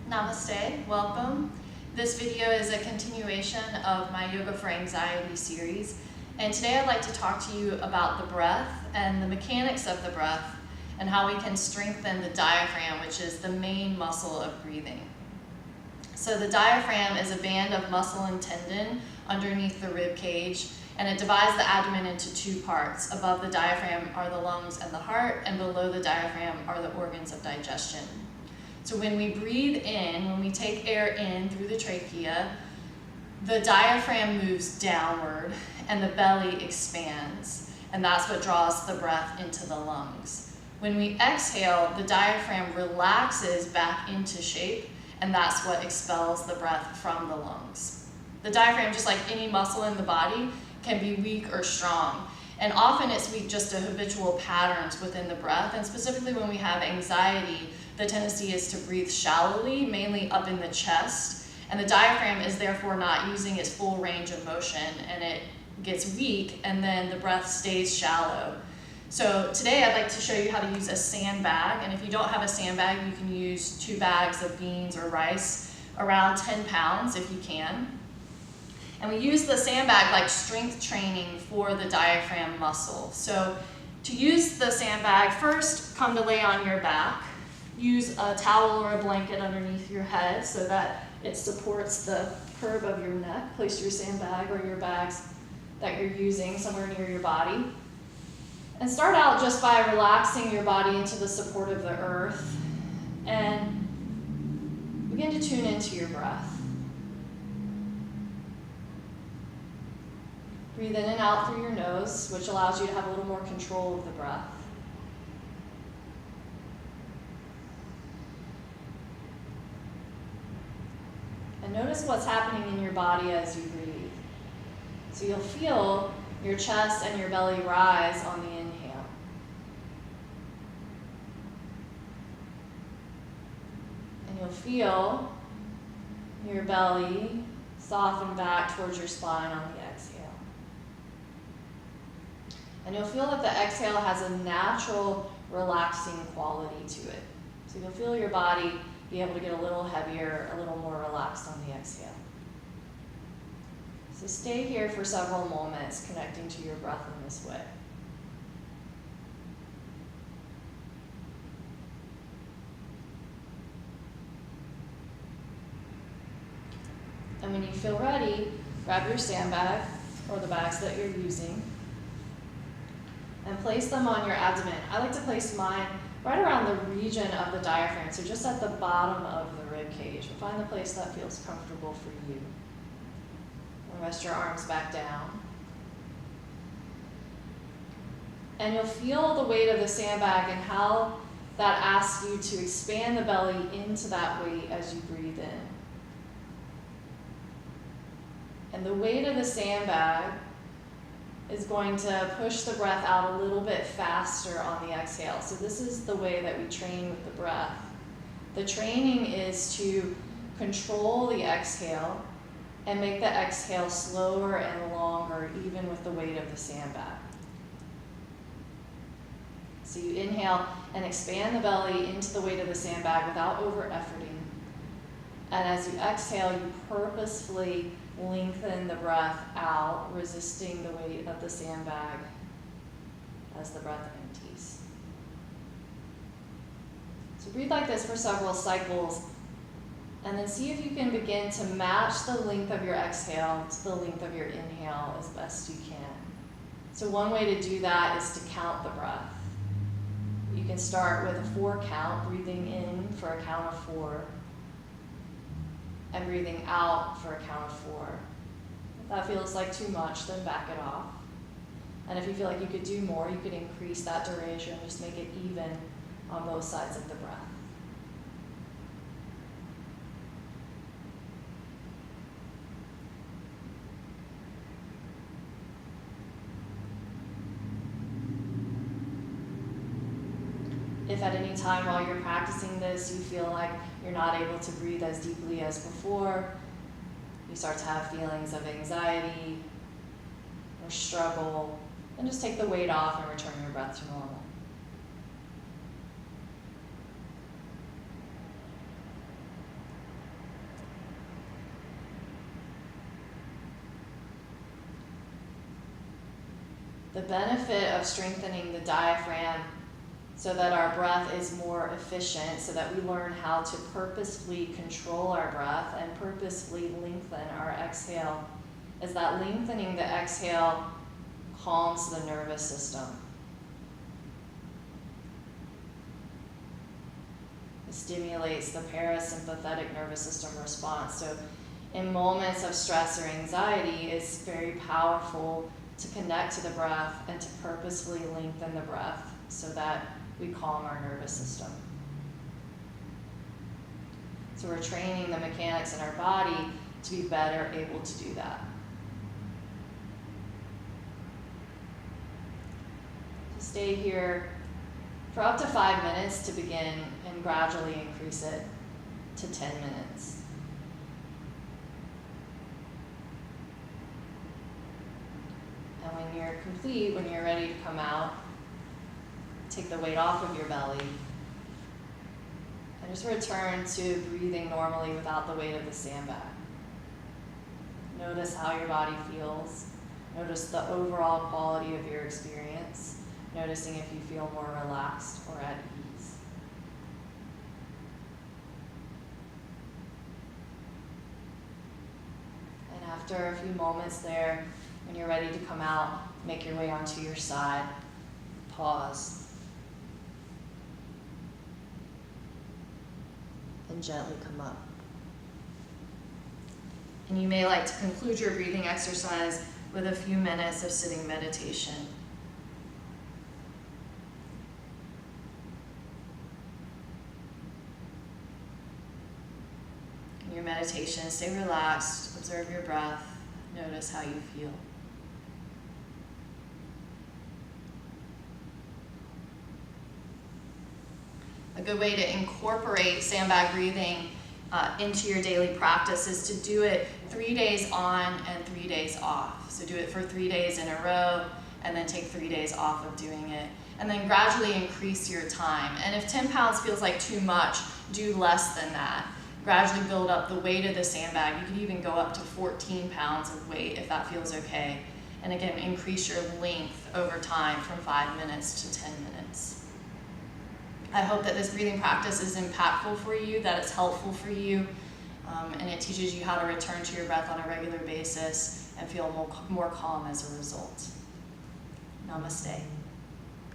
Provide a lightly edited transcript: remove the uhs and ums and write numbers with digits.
Namaste, welcome. This video is a continuation of my Yoga for Anxiety series, and today I'd like to talk to you about the breath and the mechanics of the breath and how we can strengthen the diaphragm, which is the main muscle of breathing. So the diaphragm is a band of muscle and tendon underneath the rib cage, and it divides the abdomen into two parts. Above the diaphragm are the lungs and the heart, and below the diaphragm are the organs of digestion. So when we breathe in, when we take air in through the trachea, the diaphragm moves downward and the belly expands, and that's what draws the breath into the lungs. When we exhale, the diaphragm relaxes back into shape, and that's what expels the breath from the lungs. The diaphragm, just like any muscle in the body, can be weak or strong. And often it's weak just to habitual patterns within the breath, and specifically when we have anxiety, the tendency is to breathe shallowly, mainly up in the chest, and the diaphragm is therefore not using its full range of motion, and it gets weak, and then the breath stays shallow. So today I'd like to show you how to use a sandbag, and if you don't have a sandbag, you can use 2 bags of beans or rice, around 10 pounds if you can. And we use the sandbag like strength training for the diaphragm muscle. So to use the sandbag, first come to lay on your back. Use a towel or a blanket underneath your head so that it supports the curve of your neck. Place your sandbag or your bags that you're using somewhere near your body. And start out just by relaxing your body into the support of the earth and begin to tune into your breath. Breathe in and out through your nose, which allows you to have a little more control of the breath. And notice what's happening in your body as you breathe. So you'll feel your chest and your belly rise on the inhale. And you'll feel your belly soften back towards your spine on the exhale. And you'll feel that the exhale has a natural relaxing quality to it. So you'll feel your body be able to get a little heavier, a little more relaxed on the exhale. So stay here for several moments, connecting to your breath in this way. And when you feel ready, grab your sandbag or the bags that you're using and place them on your abdomen. I like to place mine right around the region of the diaphragm, so just at the bottom of the rib cage. But find the place that feels comfortable for you. And rest your arms back down. And you'll feel the weight of the sandbag and how that asks you to expand the belly into that weight as you breathe in. And the weight of the sandbag is going to push the breath out a little bit faster on the exhale. So this is the way that we train with the breath. The training is to control the exhale and make the exhale slower and longer, even with the weight of the sandbag. So you inhale and expand the belly into the weight of the sandbag without over-efforting. And as you exhale, you purposefully lengthen the breath out, resisting the weight of the sandbag as the breath empties. So breathe like this for several cycles, and then see if you can begin to match the length of your exhale to the length of your inhale as best you can. So one way to do that is to count the breath. You can start with a 4 count, breathing in for a count of 4. And breathing out for a count of 4. If that feels like too much, then back it off. And if you feel like you could do more, you could increase that duration, just make it even on both sides of the breath. If at any time while you're practicing this, you feel like you're not able to breathe as deeply as before, you start to have feelings of anxiety or struggle, then just take the weight off and return your breath to normal. The benefit of strengthening the diaphragm so that our breath is more efficient, so that we learn how to purposefully control our breath and purposefully lengthen our exhale, is that lengthening the exhale calms the nervous system. It stimulates the parasympathetic nervous system response. So in moments of stress or anxiety, it's very powerful to connect to the breath and to purposefully lengthen the breath so that we calm our nervous system. So we're training the mechanics in our body to be better able to do that. So stay here for up to 5 minutes to begin and gradually increase it to 10 minutes. And when you're complete, when you're ready to come out, take the weight off of your belly and just return to breathing normally without the weight of the sandbag. Notice how your body feels. Notice the overall quality of your experience. Noticing if you feel more relaxed or at ease. And after a few moments there, when you're ready to come out, make your way onto your side. Pause. And gently come up. And you may like to conclude your breathing exercise with a few minutes of sitting meditation. In your meditation, stay relaxed, observe your breath, notice how you feel. A good way to incorporate sandbag breathing into your daily practice is to do it 3 days on and 3 days off. So do it for 3 days in a row and then take 3 days off of doing it. And then gradually increase your time. And if 10 pounds feels like too much, do less than that. Gradually build up the weight of the sandbag. You could even go up to 14 pounds of weight if that feels okay. And again, increase your length over time from 5 minutes to 10 minutes. I hope that this breathing practice is impactful for you, that it's helpful for you, and it teaches you how to return to your breath on a regular basis and feel more calm as a result. Namaste.